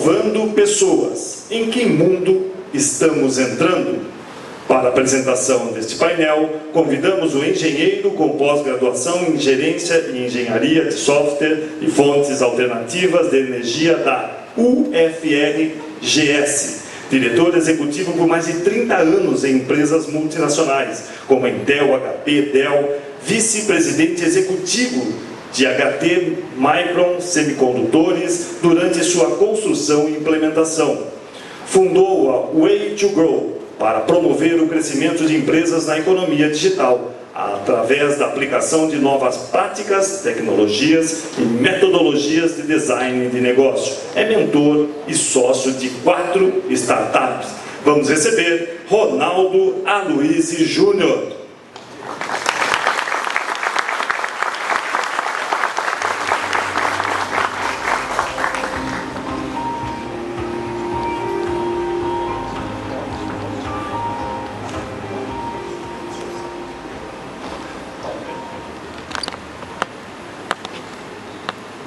Inovando pessoas. Em que mundo estamos entrando? Para a apresentação deste painel, convidamos o engenheiro com pós-graduação em Gerência e Engenharia de Software e Fontes Alternativas de Energia da UFRGS, diretor executivo por mais de 30 anos em empresas multinacionais, como a Intel, HP, Dell, vice-presidente executivo de HT Micron Semicondutores durante sua construção e implementação. Fundou a Way to Grow para promover o crescimento de empresas na economia digital, através da aplicação de novas práticas, tecnologias e metodologias de design de negócio. É mentor e sócio de 4 startups. Vamos receber Ronaldo Aloisi Júnior.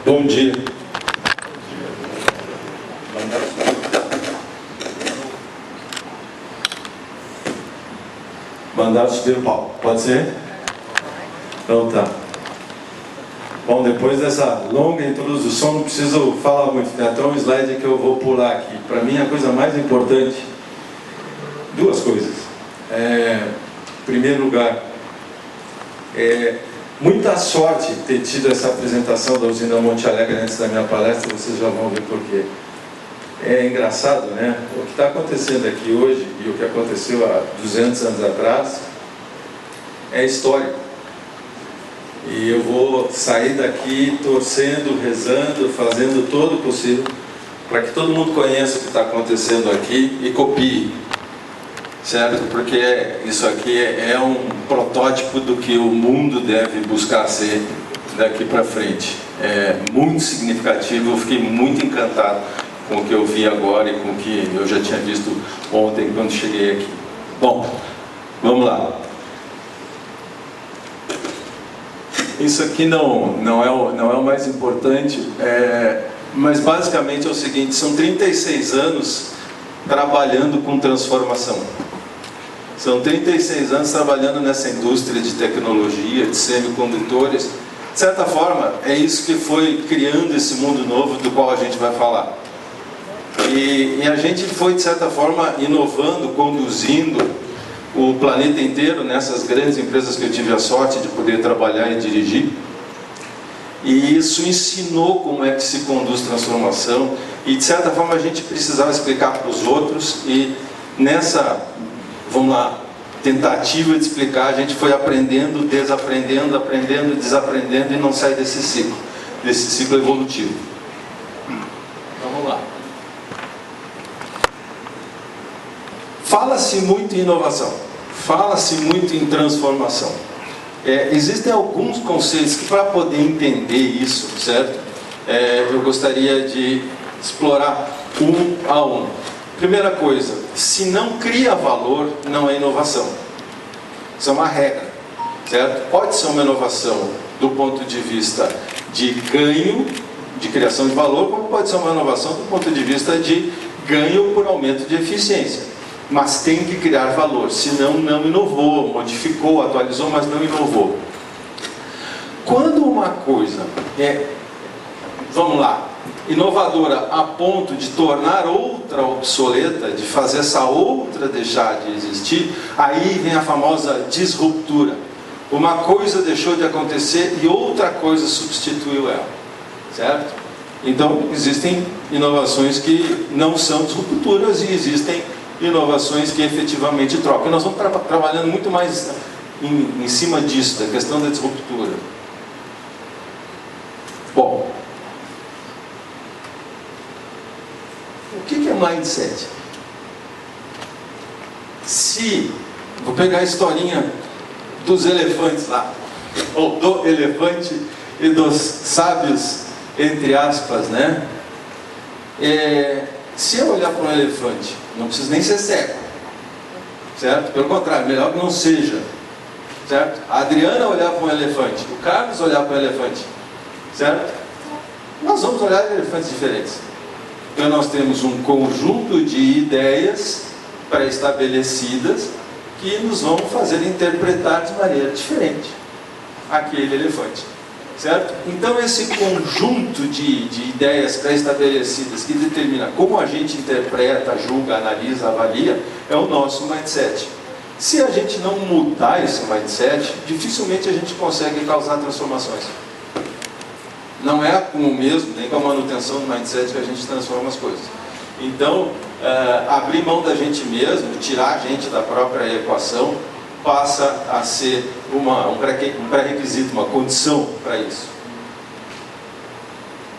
Bom dia. Mandaram subir o palco. Pode ser? Então tá. Bom, depois dessa longa introdução, não preciso falar muito. Tem até um slide que eu vou pular aqui. Para mim, a coisa mais importante, duas coisas. Em primeiro lugar, muita sorte ter tido essa apresentação da usina Monte Alegre antes da minha palestra, vocês já vão ver porquê. É engraçado, né? O que está acontecendo aqui hoje e o que aconteceu há 200 anos atrás é histórico. E eu vou sair daqui torcendo, rezando, fazendo todo o possível para que todo mundo conheça o que está acontecendo aqui e copie. Certo? Porque isso aqui é um protótipo do que o mundo deve buscar ser daqui para frente. É muito significativo, eu fiquei muito encantado com o que eu vi agora e com o que eu já tinha visto ontem quando cheguei aqui. Bom, vamos lá. Isso aqui não é o mais importante, mas basicamente é o seguinte, são 36 anos trabalhando com transformação. São 36 anos trabalhando nessa indústria de tecnologia, de semicondutores. De certa forma, é isso que foi criando esse mundo novo do qual a gente vai falar. E a gente foi, de certa forma, inovando, conduzindo o planeta inteiro nessas grandes empresas que eu tive a sorte de poder trabalhar e dirigir. E isso ensinou como é que se conduz transformação. E, de certa forma, a gente precisava explicar para os outros. E nessa, vamos lá, tentativa de explicar, a gente foi aprendendo, desaprendendo, aprendendo, desaprendendo e não sai desse ciclo evolutivo. Então, vamos lá. Fala-se muito em inovação, fala-se muito em transformação. Existem alguns conceitos que, para poder entender isso, certo? Eu gostaria de explorar um a um. Primeira coisa, se não cria valor, não é inovação. Isso é uma regra, certo? Pode ser uma inovação do ponto de vista de ganho, de criação de valor, como pode ser uma inovação do ponto de vista de ganho por aumento de eficiência. Mas tem que criar valor, senão não inovou, modificou, atualizou, mas não inovou. Quando uma coisa vamos lá, inovadora a ponto de tornar outra obsoleta, de fazer essa outra deixar de existir, aí vem a famosa disruptura. Uma coisa deixou de acontecer e outra coisa substituiu ela, certo? Então, existem inovações que não são disrupturas e existem inovações que efetivamente trocam. E nós vamos trabalhando muito mais em cima disso, da questão da disruptura. Bom, o que é mindset? Vou pegar a historinha dos elefantes lá, ou do elefante e dos sábios, entre aspas, né? Se eu olhar para um elefante, não preciso nem ser cego, certo? Pelo contrário, melhor que não seja, certo? A Adriana olhar para um elefante, o Carlos olhar para um elefante, certo? Nós vamos olhar elefantes diferentes. Então nós temos um conjunto de ideias pré-estabelecidas que nos vão fazer interpretar de maneira diferente aquele elefante, certo? Então esse conjunto de ideias pré-estabelecidas que determina como a gente interpreta, julga, analisa, avalia, é o nosso mindset. Se a gente não mudar esse mindset, dificilmente a gente consegue causar transformações. Não é com o mesmo, nem com a manutenção do mindset que a gente transforma as coisas. Então, abrir mão da gente mesmo, tirar a gente da própria equação, passa a ser um pré-requisito, uma condição para isso.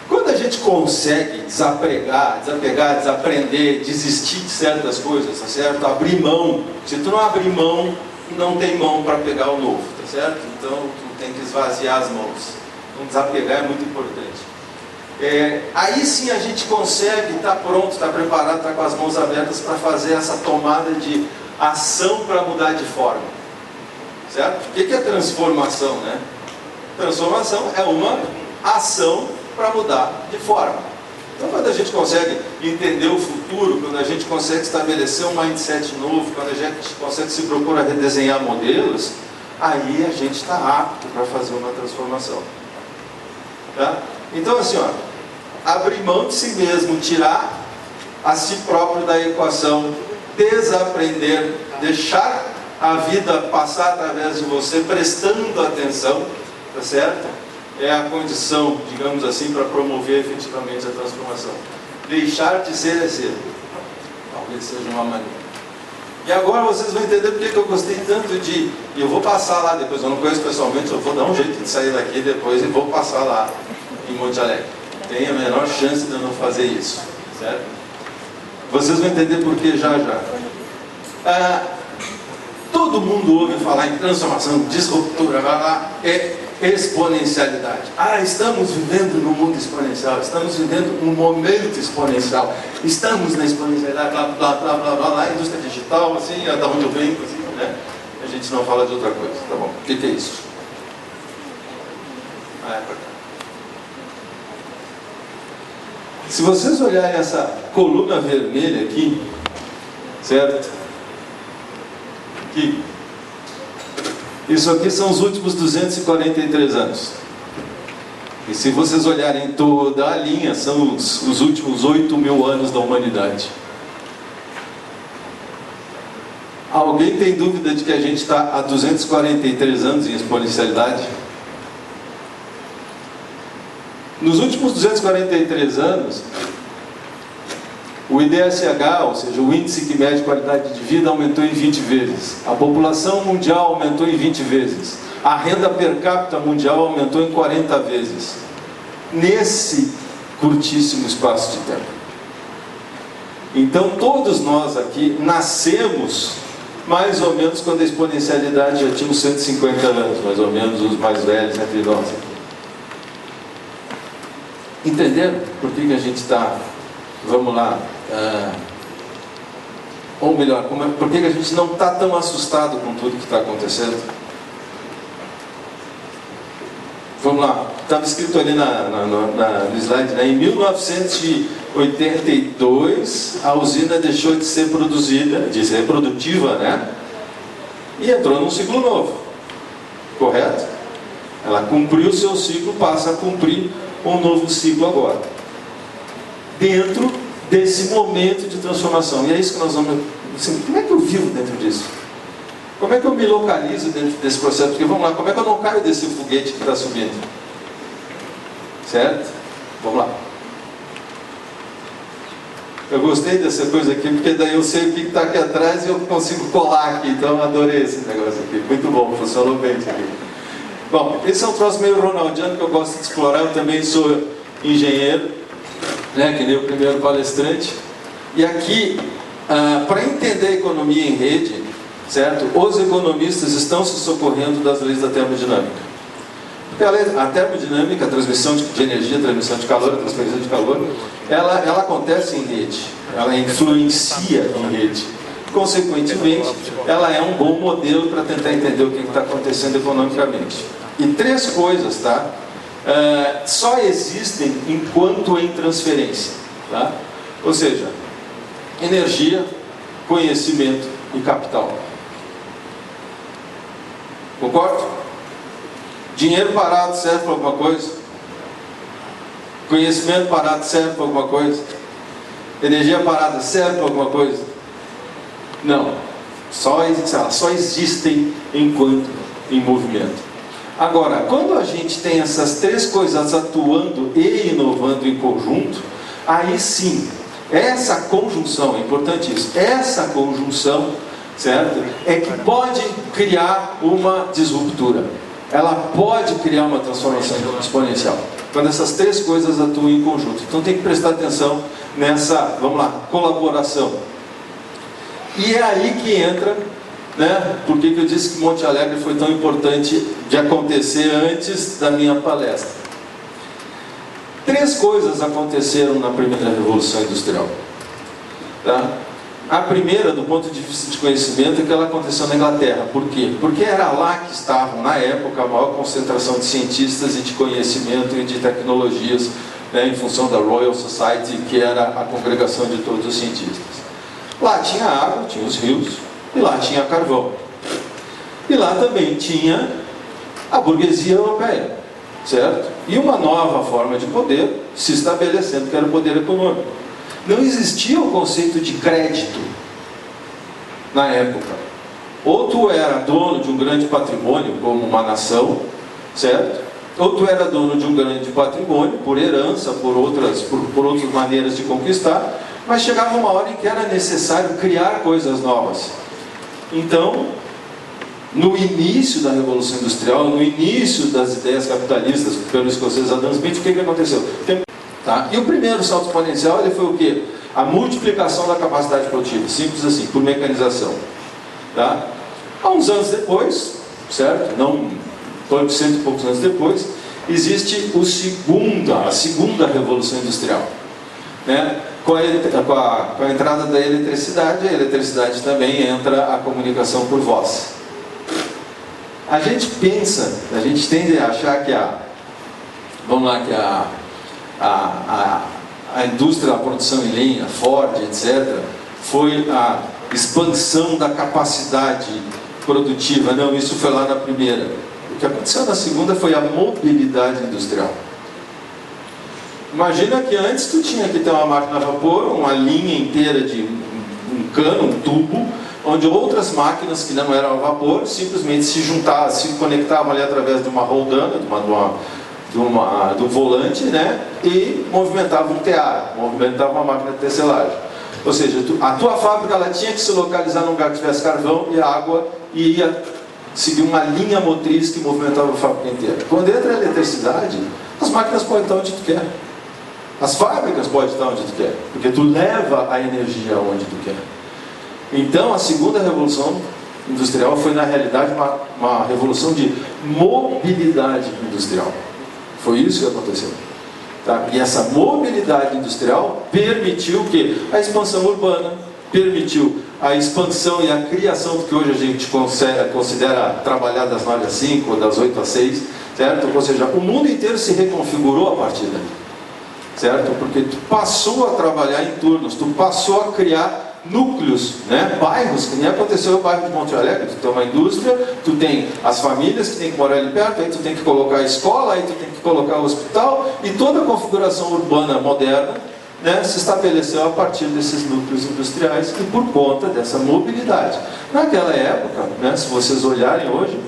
Quando a gente consegue desaprender, desistir de certas coisas, tá certo? Abrir mão. Se tu não abrir mão, não tem mão para pegar o novo, tá certo? Então, tu tem que esvaziar as mãos. Então, desapegar é muito importante. Aí sim a gente consegue estar pronto, estar preparado, estar com as mãos abertas para fazer essa tomada de ação para mudar de forma, certo? O que é transformação, né? Transformação é uma ação para mudar de forma. Então quando a gente consegue entender o futuro, quando a gente consegue estabelecer um mindset novo, quando a gente consegue se propor a redesenhar modelos, aí a gente está apto para fazer uma transformação, tá? Então assim, ó, abrir mão de si mesmo, tirar a si próprio da equação, desaprender, deixar a vida passar através de você, prestando atenção, tá certo? É a condição, digamos assim, para promover efetivamente a transformação. Deixar de ser é ser. Talvez seja uma maneira. E agora vocês vão entender porque que eu gostei tanto de... E eu vou passar lá depois, eu não conheço pessoalmente, eu vou dar um jeito de sair daqui depois e vou passar lá em Monte Alegre. Tem a menor chance de eu não fazer isso, certo? Vocês vão entender por que já. Todo mundo ouve falar em transformação, disruptura, é exponencialidade. Estamos vivendo num mundo exponencial, estamos vivendo um momento exponencial, estamos na exponencialidade, blá, blá, blá, blá, blá, lá, indústria digital, assim, da onde eu venho, assim, né? A gente não fala de outra coisa, tá bom? O que é isso? É pra cá. Se vocês olharem essa coluna vermelha aqui, certo? Aqui. Isso aqui são os últimos 243 anos. E se vocês olharem toda a linha, são os últimos 8.000 anos da humanidade. Alguém tem dúvida de que a gente está há 243 anos em exponencialidade? Nos últimos 243 anos, o IDSH, ou seja, o índice que mede qualidade de vida, aumentou em 20 vezes. A população mundial aumentou em 20 vezes. A renda per capita mundial aumentou em 40 vezes. Nesse curtíssimo espaço de tempo. Então, todos nós aqui nascemos mais ou menos quando a exponencialidade já tinha uns 150 anos, mais ou menos, os mais velhos entre nós aqui. Entenderam por que a gente está, vamos lá, ou melhor, por que a gente não está tão assustado com tudo que está acontecendo? Vamos lá, estava escrito ali no slide, né? Em 1982 a usina deixou de ser produzida, de ser produtiva, né? E entrou num ciclo novo, correto? Ela cumpriu o seu ciclo, passa a cumprir um novo ciclo agora, dentro desse momento de transformação. E é isso que nós vamos... Assim, como é que eu vivo dentro disso? Como é que eu me localizo dentro desse processo? Porque vamos lá, como é que eu não caio desse foguete que está subindo? Certo? Vamos lá. Eu gostei dessa coisa aqui, porque daí eu sei o que está aqui atrás e eu consigo colar aqui. Então eu adorei esse negócio aqui. Muito bom, funcionou bem isso aqui. Bom, esse é um troço meio ronaldiano que eu gosto de explorar. Eu também sou engenheiro, né, que nem o primeiro palestrante. E aqui, para entender a economia em rede, certo? Os economistas estão se socorrendo das leis da termodinâmica. Porque a termodinâmica, a transmissão de energia, a transmissão de calor, a transferência de calor, ela acontece em rede, ela influencia em rede. Consequentemente, ela é um bom modelo para tentar entender o que está acontecendo economicamente. E três coisas, tá? Só existem enquanto em transferência, tá? Ou seja, energia, conhecimento e capital. Concordo? Dinheiro parado serve para alguma coisa? Conhecimento parado serve para alguma coisa? Energia parada serve para alguma coisa? Não. Só existem enquanto em movimento. Agora, quando a gente tem essas três coisas atuando e inovando em conjunto, aí sim, essa conjunção, é importante isso, essa conjunção, certo? É que pode criar uma disruptura. Ela pode criar uma transformação exponencial. Quando essas três coisas atuam em conjunto. Então tem que prestar atenção nessa, vamos lá, colaboração. E é aí que entra, né? Por que eu disse que Monte Alegre foi tão importante de acontecer antes da minha palestra? Três coisas aconteceram na primeira Revolução Industrial. Tá? A primeira, do ponto de vista de conhecimento, é que ela aconteceu na Inglaterra. Por quê? Porque era lá que estavam, na época, a maior concentração de cientistas e de conhecimento e de tecnologias, né, em função da Royal Society, que era a congregação de todos os cientistas. Lá tinha água, tinha os rios, e lá tinha carvão. E lá também tinha a burguesia europeia, certo? E uma nova forma de poder se estabelecendo, que era o poder econômico. Não existia o conceito de crédito na época. Ou tu era dono de um grande patrimônio, como uma nação, certo? Ou tu era dono de um grande patrimônio, por herança, por outras maneiras de conquistar, mas chegava uma hora em que era necessário criar coisas novas. Então, no início da Revolução Industrial, no início das ideias capitalistas, pelo escocês Adam Smith, o que aconteceu? Tá? E o primeiro salto exponencial ele foi o quê? A multiplicação da capacidade produtiva, simples assim, por mecanização. Tá? Há uns anos depois, certo? Não, 100 e poucos anos depois, existe a segunda Revolução Industrial. Né? Com a entrada da eletricidade, a eletricidade também entra a comunicação por voz. A gente tende a achar que a indústria da produção em linha, Ford, etc., foi a expansão da capacidade produtiva. Não, isso foi lá na primeira. O que aconteceu na segunda foi a mobilidade industrial. Imagina que antes tu tinha que ter uma máquina a vapor, uma linha inteira de um cano, um tubo, onde outras máquinas que não eram a vapor simplesmente se juntavam, se conectavam ali através de uma roldana, do volante, né? E movimentavam um tear, movimentavam uma máquina de tecelagem. Ou seja, a tua fábrica ela tinha que se localizar num lugar que tivesse carvão e água e ia seguir uma linha motriz que movimentava a fábrica inteira. Quando entra a eletricidade, as máquinas podem estar onde tu quer. As fábricas podem estar onde tu quer, porque tu leva a energia onde tu quer. Então, a segunda revolução industrial foi, na realidade, uma revolução de mobilidade industrial. Foi isso que aconteceu. Tá? E essa mobilidade industrial permitiu que a expansão urbana, permitiu a expansão e a criação do que hoje a gente considera trabalhar das 9 às 5 ou das 8 às 6, certo? Ou seja, o mundo inteiro se reconfigurou a partir daí, certo? Porque tu passou a trabalhar em turnos, tu passou a criar núcleos, né? Bairros, que nem aconteceu no bairro de Monte Alegre. Tu tem uma indústria, tu tem as famílias que tem que morar ali perto, aí tu tem que colocar a escola, aí tu tem que colocar o hospital, e toda a configuração urbana moderna, né, se estabeleceu a partir desses núcleos industriais e por conta dessa mobilidade. Naquela época, né, se vocês olharem hoje,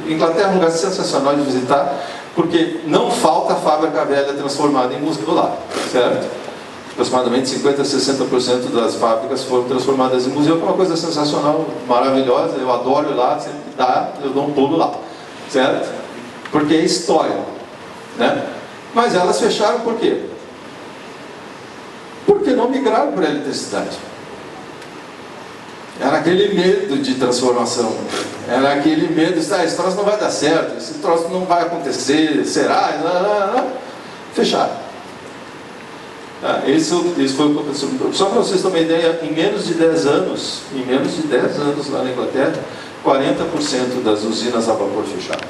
Inglaterra é um lugar sensacional de visitar, porque não falta fábrica velha transformada em museu lá, certo? Aproximadamente 50% a 60% das fábricas foram transformadas em museu, que é uma coisa sensacional, maravilhosa. Eu adoro ir lá, sempre que dá, eu dou um pulo lá, certo? Porque é história, né? Mas elas fecharam por quê? Porque não migraram para a eletricidade. Era aquele medo de transformação, era aquele medo de esse troço não vai dar certo, esse troço não vai acontecer, será? Não. Fecharam. Esse foi o que aconteceu. Só para vocês terem uma ideia, em menos de 10 anos lá na Inglaterra, 40% das usinas a vapor fecharam.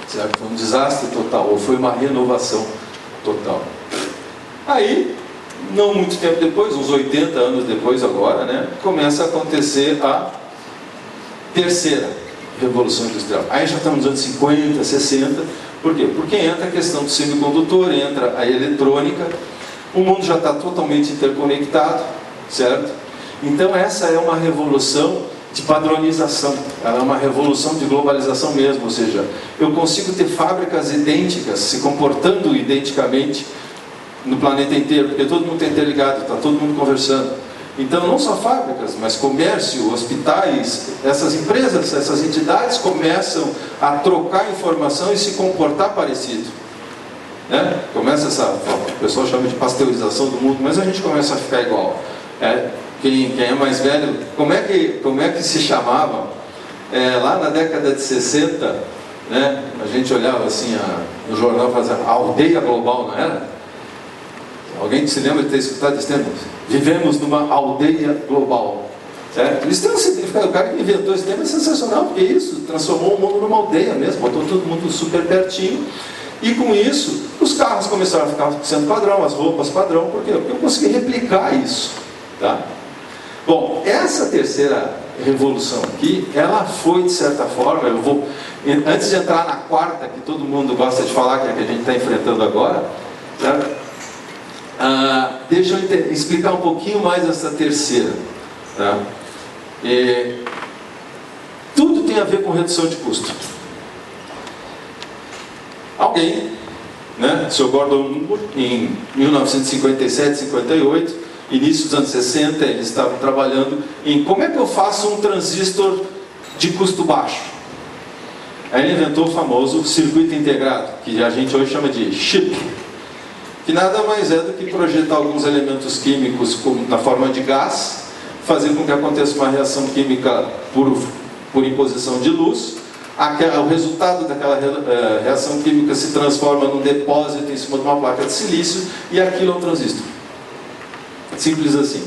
Certo? Foi um desastre total, ou foi uma renovação total. Aí, não muito tempo depois, uns 80 anos depois agora, né, começa a acontecer a terceira Revolução Industrial. Aí já estamos nos anos 50, 60. Por quê? Porque entra a questão do semicondutor, entra a eletrônica, o mundo já está totalmente interconectado, certo? Então essa é uma revolução de padronização, ela é uma revolução de globalização mesmo, ou seja, eu consigo ter fábricas idênticas, se comportando identicamente no planeta inteiro, porque todo mundo está interligado, está todo mundo conversando. Então não só fábricas, mas comércio, hospitais, essas empresas, essas entidades começam a trocar informação e se comportar parecido, né? Começa o pessoal chama de pasteurização do mundo, mas a gente começa a ficar igual. Quem é mais velho, como é que se chamava lá na década de 60, né? A gente olhava assim no jornal, fazia a aldeia global, não era? Alguém se lembra de ter escutado esse termo? Vivemos numa aldeia global, certo? Isso tem um significado. O cara que inventou esse termo é sensacional, porque isso transformou o mundo numa aldeia mesmo, botou todo mundo super pertinho, e com isso os carros começaram a ficar sendo padrão, as roupas padrão. Por quê? Porque eu consegui replicar isso, tá? Bom, essa terceira revolução aqui, ela foi de certa forma, antes de entrar na quarta, que todo mundo gosta de falar, que é a que a gente está enfrentando agora, certo? Deixa eu explicar um pouquinho mais essa terceira, tá? Tudo tem a ver com redução de custo. Alguém, né, o Sr. Gordon Moore, em 1957, 58, início dos anos 60, eles estavam trabalhando em como é que eu faço um transistor de custo baixo. Aí ele inventou o famoso circuito integrado, que a gente hoje chama de chip, que nada mais é do que projetar alguns elementos químicos na forma de gás, fazer com que aconteça uma reação química por imposição de luz. O resultado daquela reação química se transforma num depósito em cima de uma placa de silício, e aquilo é um transistor. Simples assim.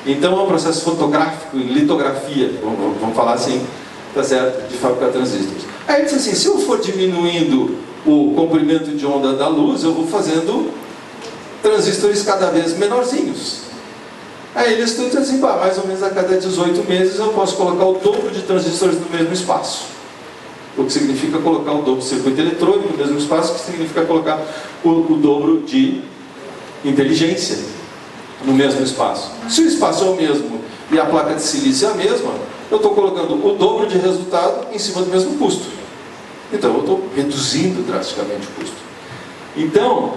Então é um processo fotográfico, em litografia, vamos falar assim, tá certo? De fabricar transistores. Aí ele disse assim, se eu for diminuindo o comprimento de onda da luz, eu vou fazendo transistores cada vez menorzinhos. Aí ele estuda assim, mais ou menos a cada 18 meses eu posso colocar o dobro de transistores no mesmo espaço. O que significa colocar o dobro de circuito eletrônico no mesmo espaço, que significa colocar o dobro de inteligência no mesmo espaço. Se o espaço é o mesmo e a placa de silício é a mesma, eu estou colocando o dobro de resultado em cima do mesmo custo. Então eu estou reduzindo drasticamente o custo. Então,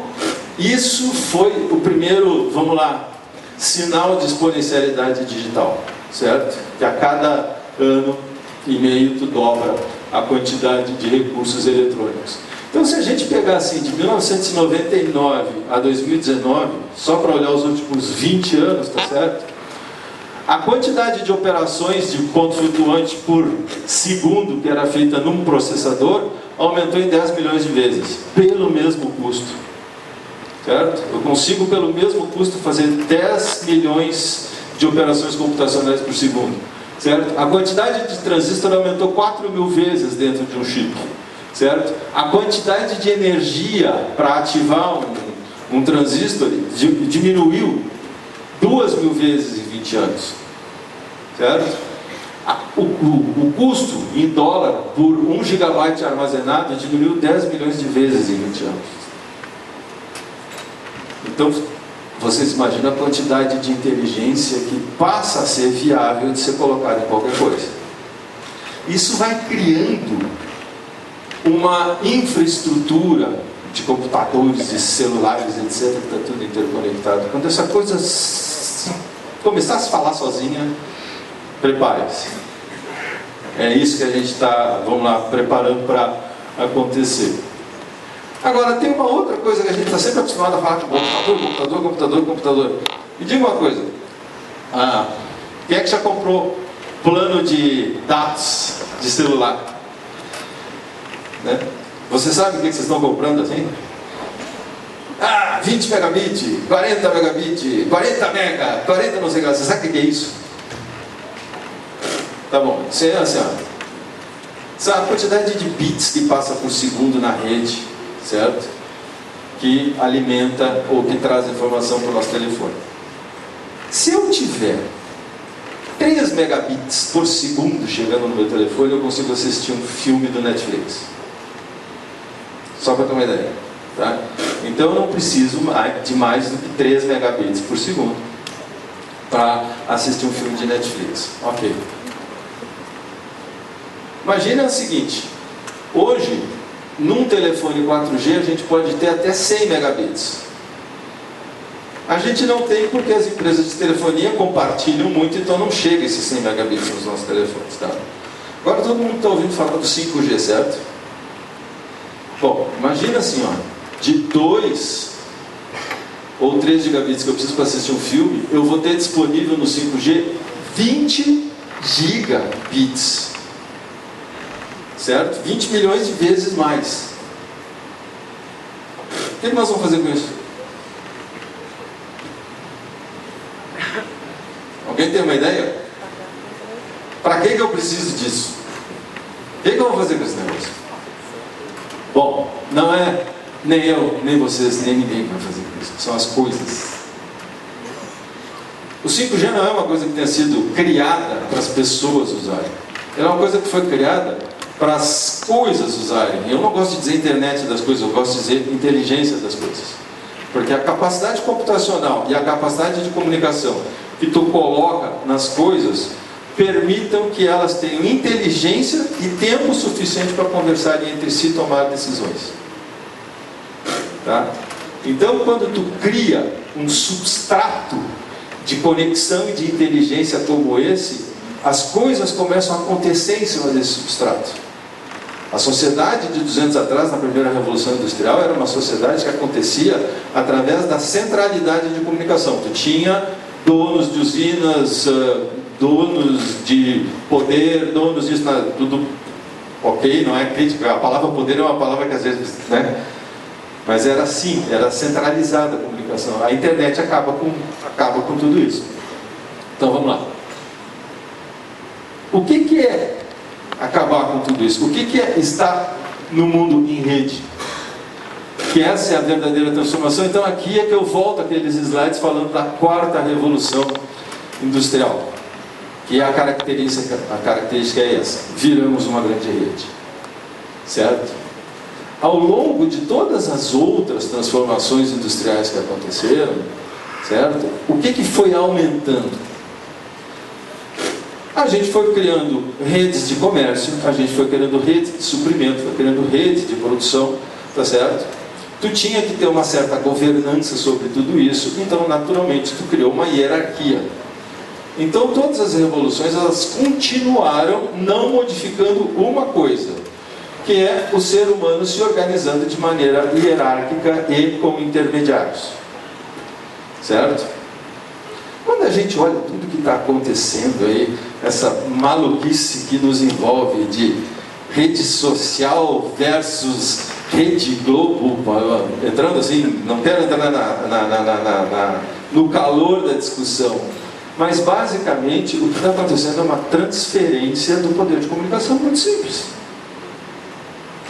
isso foi o primeiro, vamos lá, sinal de exponencialidade digital, certo? Que a cada ano e meio tu dobra a quantidade de recursos eletrônicos. Então, se a gente pegar assim, de 1999 a 2019, só para olhar os últimos 20 anos, tá certo? A quantidade de operações de ponto flutuante por segundo que era feita num processador aumentou em 10 milhões de vezes, pelo mesmo custo, certo? Eu consigo, pelo mesmo custo, fazer 10 milhões de operações computacionais por segundo, certo? A quantidade de transistor aumentou 4.000 vezes dentro de um chip, certo? A quantidade de energia para ativar um transistor diminuiu 2.000 vezes em 20 anos, certo? O custo em dólar por 1 gigabyte armazenado diminuiu 10 milhões de vezes em 20 anos. Então, vocês imaginam a quantidade de inteligência que passa a ser viável de ser colocada em qualquer coisa. Isso vai criando uma infraestrutura de computadores, de celulares, etc., que está tudo interconectado. Quando essa coisa começar a se falar sozinha, prepare-se. É isso que a gente está, vamos lá, preparando para acontecer. Agora, tem uma outra coisa que a gente está sempre acostumado a falar com computador. Me diga uma coisa. Quem é que já comprou plano de dados de celular? Né? Você sabe o que vocês estão comprando assim? 20 megabit, 40 megabit, 40 mega, 40 não sei o que. Você sabe o que é isso? Tá bom, isso é assim, ó. Sabe a quantidade de bits que passa por segundo na rede, certo? que alimenta ou que traz informação para o nosso telefone. Se eu tiver 3 megabits por segundo chegando no meu telefone, eu consigo assistir um filme do Netflix. Só para ter uma ideia. Tá? Então eu não preciso de mais do que 3 megabits por segundo para assistir um filme de Netflix. Ok. Imagina o seguinte: hoje, num telefone 4G, a gente pode ter até 100 megabits. A gente não tem porque as empresas de telefonia compartilham muito, então não chega esses 100 megabits nos nossos telefones. Tá? Agora todo mundo está ouvindo falar do 5G, certo? Bom, imagina assim, ó, de 2 ou 3 gigabits que eu preciso para assistir um filme, eu vou ter disponível no 5G 20 gigabits. Certo? 20 milhões de vezes mais. O que nós vamos fazer com isso? Alguém tem uma ideia? Para que eu preciso disso? O que eu vou fazer com esse negócio? Bom, não é nem eu, nem vocês, nem ninguém que vai fazer isso. São as coisas. O 5G não é uma coisa que tenha sido criada para as pessoas usarem. Ela é uma coisa que foi criada para as coisas usarem. Eu não gosto de dizer internet das coisas, eu gosto de dizer inteligência das coisas. Porque a capacidade computacional e a capacidade de comunicação que tu coloca nas coisas permitam que elas tenham inteligência e tempo suficiente para conversarem entre si e tomar decisões. Tá? Então, quando tu cria um substrato de conexão e de inteligência como esse, as coisas começam a acontecer em cima desse substrato. A sociedade de 200 atrás, na primeira Revolução Industrial, era uma sociedade que acontecia através da centralidade de comunicação. Tu tinha donos de usinas, donos de poder, donos disso, tudo ok, não é crítica. A palavra poder é uma palavra que às vezes, né? Mas era assim, era centralizada a comunicação. A internet acaba com tudo isso. Então vamos lá. O que é acabar com tudo isso? O que é estar no mundo em rede? Que essa é a verdadeira transformação. Então aqui é que eu volto àqueles slides falando da 4ª revolução industrial, que é a característica é essa: viramos uma grande rede, certo? Ao longo de todas as outras transformações industriais que aconteceram, certo? O que foi aumentando? A gente foi criando redes de comércio, a gente foi criando rede de suprimento, foi criando rede de produção, tá certo? Tu tinha que ter uma certa governança sobre tudo isso, então naturalmente tu criou uma hierarquia. Então todas as revoluções, elas continuaram não modificando uma coisa, que é o ser humano se organizando de maneira hierárquica e com intermediários, certo? Quando a gente olha tudo que está acontecendo aí, essa maluquice que nos envolve de rede social versus Rede Globo, entrando assim, não quero entrar no calor da discussão, mas basicamente o que está acontecendo é uma transferência do poder de comunicação muito simples.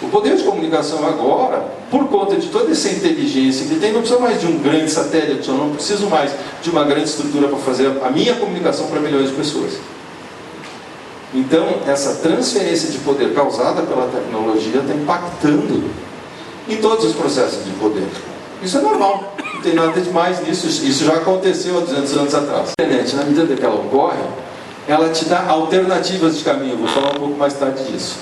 O poder de comunicação agora, por conta de toda essa inteligência que tem, não precisa mais de um grande satélite, eu não preciso mais de uma grande estrutura para fazer a minha comunicação para milhões de pessoas. Então, essa transferência de poder causada pela tecnologia está impactando em todos os processos de poder. Isso é normal, não tem nada de mais nisso, isso já aconteceu há 200 anos atrás. A internet, na medida que ela ocorre, ela te dá alternativas de caminho, eu vou falar um pouco mais tarde disso.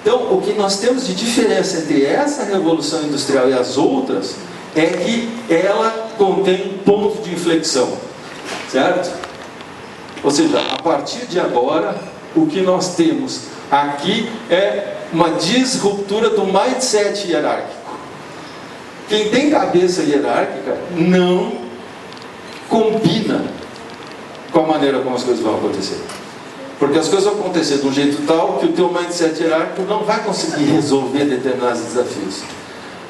Então, o que nós temos de diferença entre essa revolução industrial e as outras é que ela contém um ponto de inflexão, certo? Ou seja, a partir de agora, o que nós temos aqui é uma disruptura do mindset hierárquico. Quem tem cabeça hierárquica não combina com a maneira como as coisas vão acontecer. Porque as coisas vão acontecer de um jeito tal que o teu mindset hierárquico não vai conseguir resolver determinados desafios.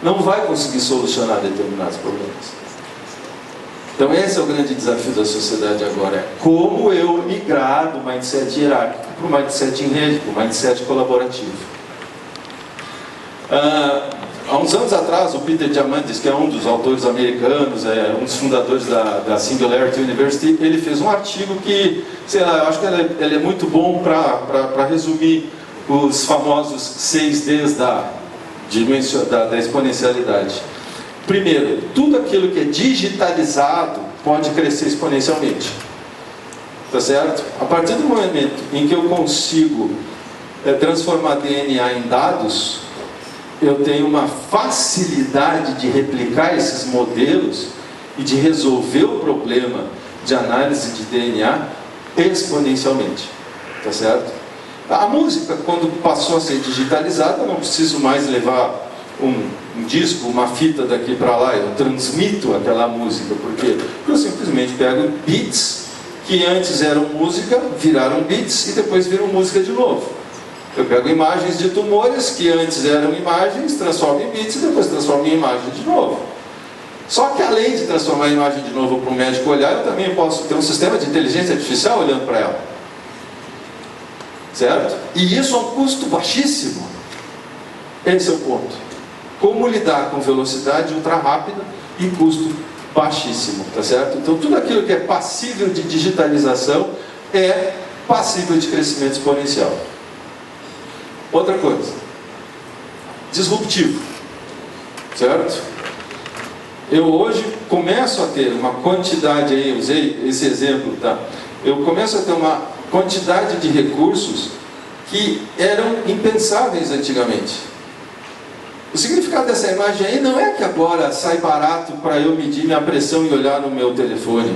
Não vai conseguir solucionar determinados problemas. Então esse é o grande desafio da sociedade agora. É como eu migrar do mindset hierárquico para o mindset em rede, para o mindset colaborativo. Há uns anos atrás, o Peter Diamandis, que é um dos autores americanos, um dos fundadores da Singularity University, ele fez um artigo que, sei lá, eu acho que ele é muito bom para resumir os famosos 6Ds da exponencialidade. Primeiro, tudo aquilo que é digitalizado pode crescer exponencialmente. Tá certo? A partir do momento em que eu consigo transformar DNA em dados, eu tenho uma facilidade de replicar esses modelos e de resolver o problema de análise de DNA exponencialmente. Tá certo? A música, quando passou a ser digitalizada, eu não preciso mais levar um disco, uma fita daqui para lá, eu transmito aquela música. Por quê? Porque eu simplesmente pego beats que antes eram música, viraram beats e depois viram música de novo. Eu pego imagens de tumores que antes eram imagens, transformo em beats e depois transformo em imagem de novo. Só que além de transformar a imagem de novo para o médico olhar, eu também posso ter um sistema de inteligência artificial olhando para ela. Certo? E isso a um custo baixíssimo. Esse é o ponto. Como lidar com velocidade ultra rápida e custo baixíssimo, tá certo? Então tudo aquilo que é passível de digitalização é passível de crescimento exponencial. Outra coisa, disruptivo, certo? Eu hoje começo a ter uma quantidade aí, usei esse exemplo, tá? Eu começo a ter uma quantidade de recursos que eram impensáveis antigamente. O significado dessa imagem aí não é que agora sai barato para eu medir minha pressão e olhar no meu telefone.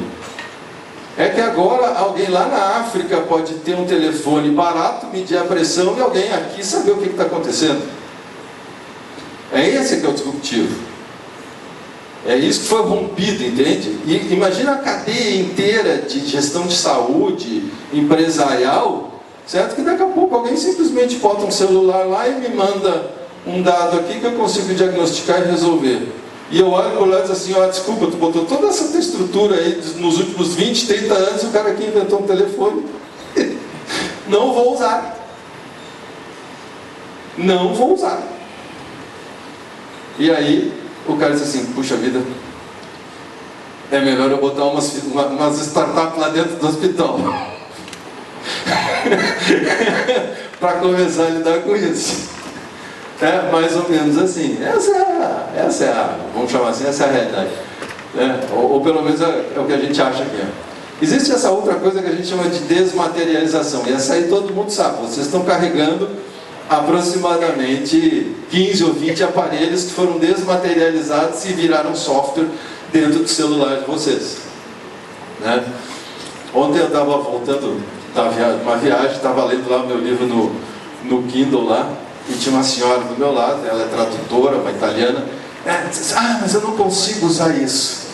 É que agora alguém lá na África pode ter um telefone barato, medir a pressão e alguém aqui saber o que está acontecendo. É esse que é o disruptivo. É isso que foi rompido, entende? E imagina a cadeia inteira de gestão de saúde empresarial, certo? Que daqui a pouco alguém simplesmente bota um celular lá e me manda um dado aqui que eu consigo diagnosticar e resolver. E eu olho para o lado e digo assim, ó, desculpa, tu botou toda essa estrutura aí nos últimos 20, 30 anos, o cara aqui inventou um telefone. Não vou usar. Não vou usar. E aí, o cara diz assim, puxa vida, é melhor eu botar umas startups lá dentro do hospital. Para começar a lidar com isso. É mais ou menos assim. Essa é a, vamos chamar assim, essa é a realidade. Ou pelo menos é o que a gente acha que é. Existe essa outra coisa que a gente chama de desmaterialização. E essa aí todo mundo sabe. Vocês estão carregando aproximadamente 15 ou 20 aparelhos que foram desmaterializados e viraram software dentro do celular de vocês. Né? Ontem eu estava voltando de uma viagem, estava lendo lá o meu livro no Kindle lá. E tinha uma senhora do meu lado, ela é tradutora, uma italiana. Disse, mas eu não consigo usar isso.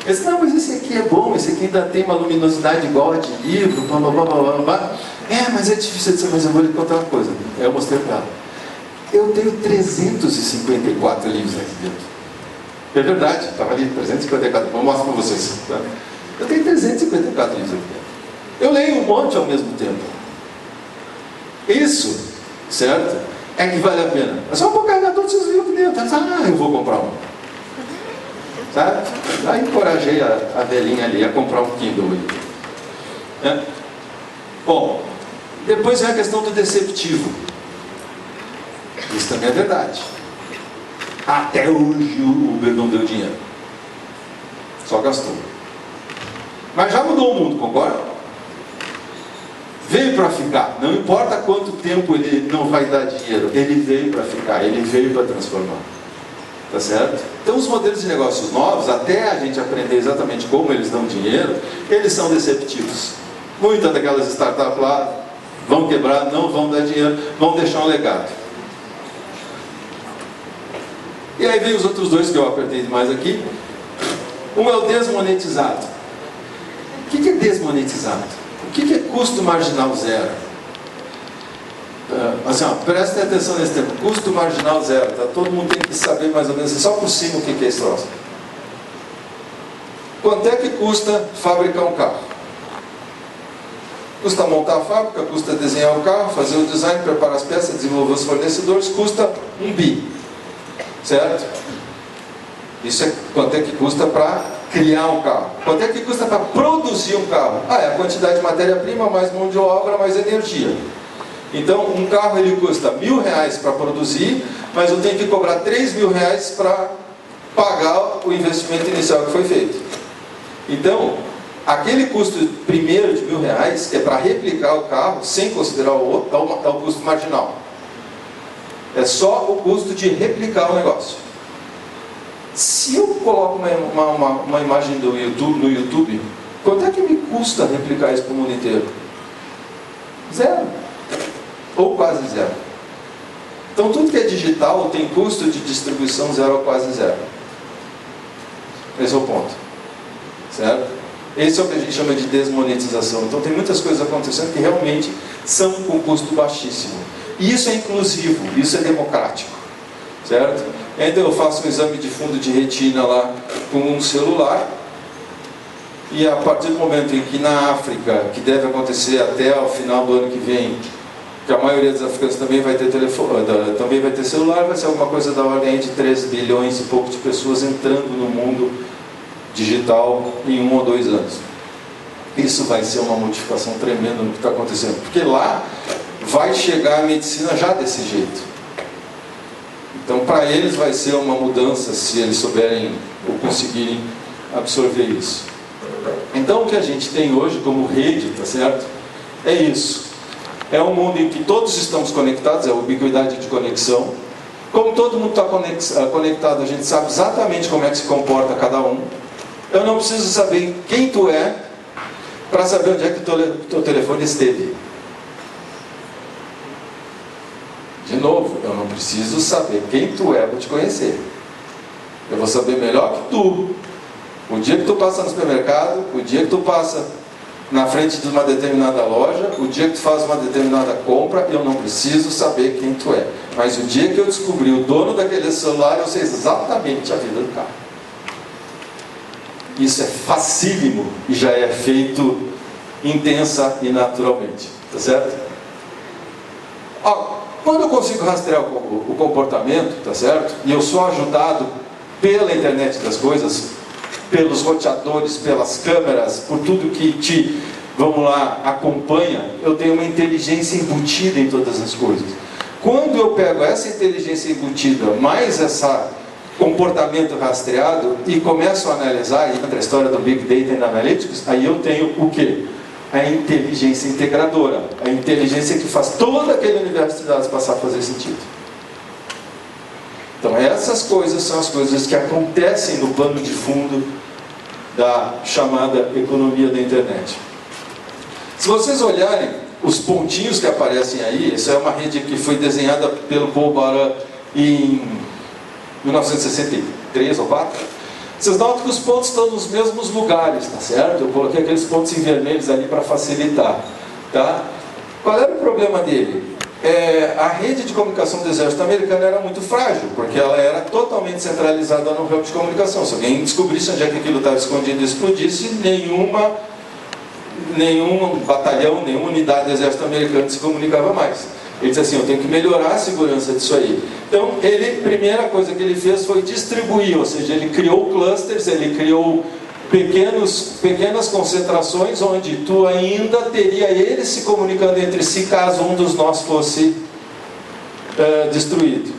Eu disse, não, mas esse aqui é bom, esse aqui ainda tem uma luminosidade igual a de livro, blá, blá, blá, blá, blá. Mas é difícil. Eu disse, mas eu vou lhe contar uma coisa. Eu mostrei para ela. Eu tenho 354 livros aqui dentro. É verdade, estava ali, 354. Eu mostro para vocês. Tá? Eu tenho 354 livros aqui dentro. Eu leio um monte ao mesmo tempo. Isso, certo? É que vale a pena. É só um carregador de seus livros dentro. Eu vou comprar um. Sabe? Aí encorajei a velhinha ali a comprar um Kindle. Bom, depois vem a questão do deceptivo. Isso também é verdade. Até hoje o Uber não deu dinheiro. Só gastou. Mas já mudou o mundo, concorda? Veio para ficar, não importa quanto tempo ele não vai dar dinheiro, ele veio para ficar, ele veio para transformar. Tá certo? Então os modelos de negócios novos, até a gente aprender exatamente como eles dão dinheiro, eles são deceptivos. Muitas daquelas startups lá vão quebrar, não vão dar dinheiro, vão deixar um legado. E aí vem os outros dois que eu apertei demais aqui. Um é o desmonetizado. O que é desmonetizado? O que é custo marginal zero? Assim, prestem atenção nesse termo, custo marginal zero. Tá? Todo mundo tem que saber mais ou menos, só por cima o que é esse troço. Quanto é que custa fabricar um carro? Custa montar a fábrica, custa desenhar o carro, fazer o design, preparar as peças, desenvolver os fornecedores, custa 1 bi. certo? Isso é quanto é que custa para criar um carro. Quanto é que custa para produzir um carro? É a quantidade de matéria-prima, mais mão de obra, mais energia. Então, um carro ele custa R$1.000 para produzir, mas eu tenho que cobrar R$3.000 para pagar o investimento inicial que foi feito. Então, aquele custo primeiro de R$1.000, que é para replicar o carro, sem considerar o outro, é o custo marginal. É só o custo de replicar o negócio. Se eu coloco uma imagem no YouTube, quanto é que me custa replicar isso para o mundo inteiro? Zero. Ou quase zero. Então tudo que é digital tem custo de distribuição zero ou quase zero. Esse é o ponto. Certo? Esse é o que a gente chama de desmonetização. Então tem muitas coisas acontecendo que realmente são com custo baixíssimo. E isso é inclusivo, isso é democrático. Certo? Então eu faço um exame de fundo de retina lá com um celular, e a partir do momento em que na África, que deve acontecer até o final do ano que vem, que a maioria dos africanos também vai ter telefone, também vai ter celular, vai ser alguma coisa da ordem de 3 bilhões e pouco de pessoas entrando no mundo digital em 1 ou 2 anos. Isso vai ser uma modificação tremenda no que está acontecendo, porque lá vai chegar a medicina já desse jeito. Então, para eles vai ser uma mudança se eles souberem ou conseguirem absorver isso. Então, o que a gente tem hoje como rede, tá certo? É isso. É um mundo em que todos estamos conectados, é a ubiquidade de conexão. Como todo mundo está conectado, a gente sabe exatamente como é que se comporta cada um. Eu não preciso saber quem tu é para saber onde é que o teu telefone esteve. De novo, eu não preciso saber quem tu é para te conhecer. Eu vou saber melhor que tu. O dia que tu passa no supermercado, o dia que tu passa na frente de uma determinada loja, o dia que tu faz uma determinada compra, eu não preciso saber quem tu é. Mas o dia que eu descobri o dono daquele celular, eu sei exatamente a vida do carro. Isso é facílimo e já é feito intensa e naturalmente. Tá certo? Quando eu consigo rastrear o comportamento, tá certo? E eu sou ajudado pela internet das coisas, pelos roteadores, pelas câmeras, por tudo que te, vamos lá, acompanha, eu tenho uma inteligência embutida em todas as coisas. Quando eu pego essa inteligência embutida, mais esse comportamento rastreado, e começo a analisar, e entra a história do Big Data and Analytics, aí eu tenho o quê? A inteligência integradora, a inteligência que faz todo aquele universo de dados passar a fazer sentido. Então essas coisas são as coisas que acontecem no plano de fundo da chamada economia da internet. Se vocês olharem os pontinhos que aparecem aí, essa é uma rede que foi desenhada pelo Paul Baran em 1963 ou 4. Vocês notam que os pontos estão nos mesmos lugares, tá certo? Eu coloquei aqueles pontos em vermelhos ali para facilitar, tá? Qual era o problema dele? A rede de comunicação do exército americano era muito frágil, porque ela era totalmente centralizada no ramo de comunicação. Se alguém descobrisse onde é que aquilo estava escondido e explodisse, nenhum batalhão, nenhuma unidade do exército americano se comunicava mais. Ele disse assim, eu tenho que melhorar a segurança disso aí. Então, a primeira coisa que ele fez foi distribuir, ou seja, ele criou clusters, ele criou pequenas concentrações, onde tu ainda teria eles se comunicando entre si, caso um dos nós fosse destruído.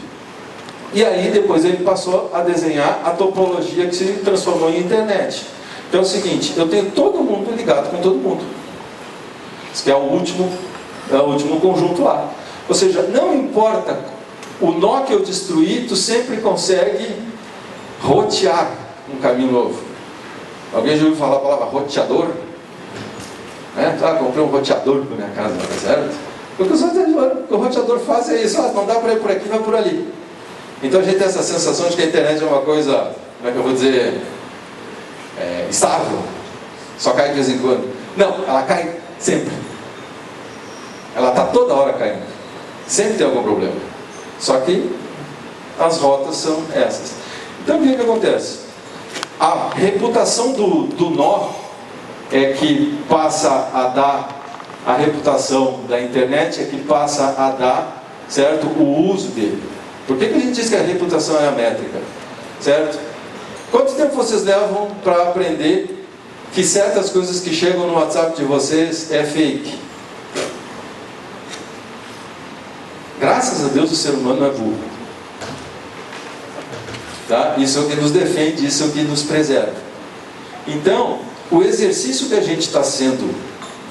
E aí, depois ele passou a desenhar a topologia que se transformou em internet. Então é o seguinte, eu tenho todo mundo ligado com todo mundo. Isso que é o último conjunto lá. Ou seja, não importa o nó que eu destruir, tu sempre consegue rotear um caminho novo. Alguém já ouviu falar a palavra roteador? Comprei um roteador para minha casa, tá certo? O que o roteador faz é isso, não dá para ir por aqui, vai por ali. Então a gente tem essa sensação de que a internet é uma coisa, como é que eu vou dizer, estável, só cai de vez em quando. Não, ela cai sempre. Ela está toda hora caindo. Sempre tem algum problema. Só que as rotas são essas. Então o que acontece? A reputação do nó é que passa a dar, a reputação da internet é que passa a dar, certo, o uso dele. Por que a gente diz que a reputação é a métrica? Certo? Quanto tempo vocês levam para aprender que certas coisas que chegam no WhatsApp de vocês é fake? Graças a Deus o ser humano é burro. Tá? Isso é o que nos defende, isso é o que nos preserva. Então, o exercício que a gente está sendo,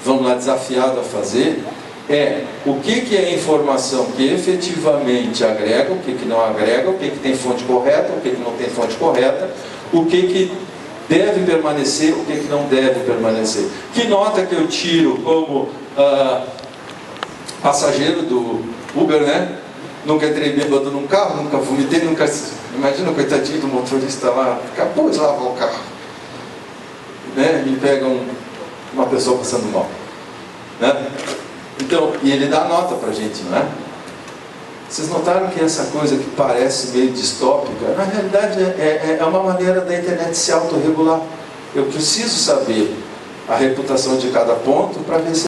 vamos lá, desafiado a fazer, é o que é informação que efetivamente agrega, o que não agrega, o que tem fonte correta, o que não tem fonte correta, o que deve permanecer, o que não deve permanecer. Que nota que eu tiro como passageiro do Uber, né? Nunca entrei bêbado num carro, nunca vomitei, nunca... Imagina o coitadinho do motorista lá, acabou de lavar o carro, né? E pega uma pessoa passando mal, né? Então, e ele dá nota pra gente, não é? Vocês notaram que essa coisa que parece meio distópica, na realidade é uma maneira da internet se autorregular. Eu preciso saber a reputação de cada ponto para ver se